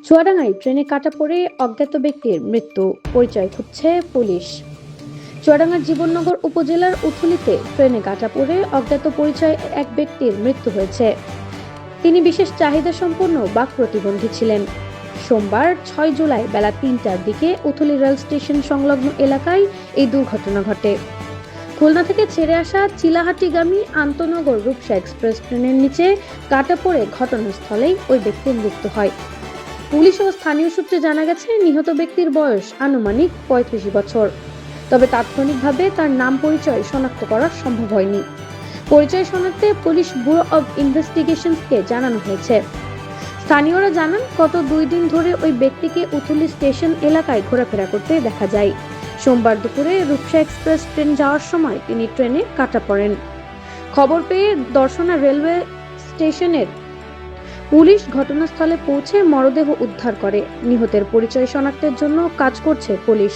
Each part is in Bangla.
চুয়াডাঙ্গায় ট্রেনে কাটা পড়ে অজ্ঞাত ব্যক্তির মৃত্যু, পরিচয় খুঁজছে পুলিশ। চুয়াডাঙ্গার জীবননগর উপজেলার উথুলিতে ট্রেনে কাটা পড়ে অজ্ঞাত পরিচয় এক ব্যক্তির মৃত্যু হয়েছে। তিনি বিশেষ চাহিদা সম্পন্ন বাক প্রতিবন্ধী ছিলেন। সোমবার 6 জুলাই বেলা 3টার দিকে উথুলি রেল স্টেশন সংলগ্ন এলাকায় এই দুর্ঘটনা ঘটে। খুলনা থেকে ছেড়ে আসা চিলাহাটিগামী আন্তনগর রূপসা এক্সপ্রেস ট্রেনের নিচে কাটা পড়ে ঘটনাস্থলেই ওই ব্যক্তির মৃত্যু হয়। পুলিশ ও স্থানীয় সূত্রে জানা গেছে, নিহত ব্যক্তির বয়স আনুমানিক 35 বছর। তবে তাৎক্ষণিকভাবে তার নাম পরিচয় শনাক্ত করা সম্ভব হয়নি। পরিচয় শনাক্তে পুলিশ ব্যুরো অব ইনভেস্টিগেশনসকে জানানো হয়েছে। স্থানীয়রা জানান, গত 2 দিন ধরে ওই ব্যক্তিকে উথুলি স্টেশন এলাকায় ঘোরাফেরা করতে দেখা যায়। সোমবার দুপুরে রূপসা এক্সপ্রেস ট্রেন যাওয়ার সময় তিনি ট্রেনে কাটা পড়েন। খবর পেয়ে দর্শনা রেলওয়ে স্টেশনের পুলিশ ঘটনাস্থলে পৌঁছে মরদেহ উদ্ধার করে। নিহতের পরিচয় শনাক্তের জন্য কাজ করছে পুলিশ।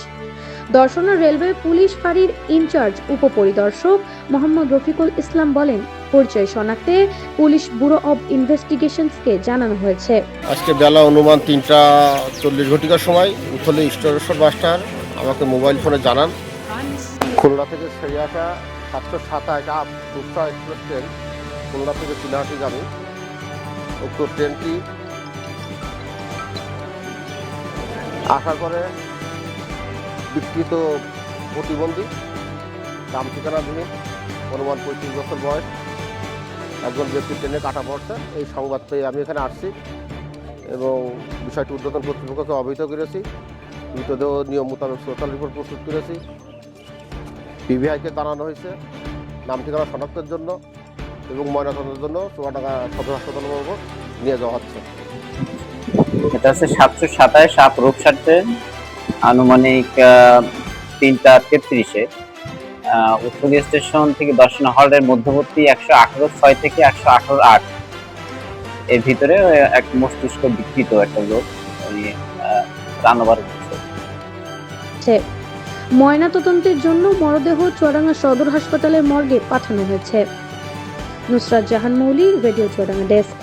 দর্শনা রেলওয়ে পুলিশ ফাঁড়ির ইনচার্জ উপপরিদর্শক মোহাম্মদ রফিকুল ইসলাম বলেন, পরিচয় শনাক্তে পুলিশ ব্যুরো অব ইনভেস্টিগেশনসকে জানানো হয়েছে। আজকে বেলা অনুমান 3:40 ঘটিকার সময় উথলি স্টেশন মাস্টার আমাকে মোবাইল ফোনে জানান, খুলনা থেকে ছেড়ে আসা 727 up Rupsha express train Khulna থেকে চিলাহাটিগামী উক্ত ট্রেনটি আসার পরে বিকৃত প্রতিবন্ধী, নাম ঠিকানাধীন, অনুমান 35 বছর বয়স একজন ব্যক্তি ট্রেনে কাটা পড়ছে। এই সংবাদ পেয়ে আমি এখানে আসছি এবং বিষয়টি ঊর্ধ্বতন কর্তৃপক্ষকে অবহিত করেছি। মৃতদেহ নিয়ম মোতাবেক সোশ্যাল রিপোর্ট প্রস্তুত করেছি। পিবিআইকে জানানো হয়েছে নাম ঠিকানা শনাক্তের জন্য এবং ময়নাতদন্তের জন্য চুয়াডাঙ্গা সদর হাসপাতাল নিয়ে যাওয়া হচ্ছে। এটা হচ্ছে 727 আপ রূপসা ট্রেন, আনুমানিক 3:33-এ উত্তরী স্টেশন থেকে দর্শনা হলের মধ্যবর্তী 118-6 থেকে 118-8 এর ভিতরে এক মস্তিষ্ক বিকৃত একটা লোক রান্নাবার করছে। ময়নাতদন্তের জন্য মরদেহ চুয়াডাঙ্গা সদর হাসপাতালের মর্গে পাঠানো হয়েছে। নুসরাত জাহান মৌলি, রেডিও চুয়াডাঙ্গা ডেস্ক।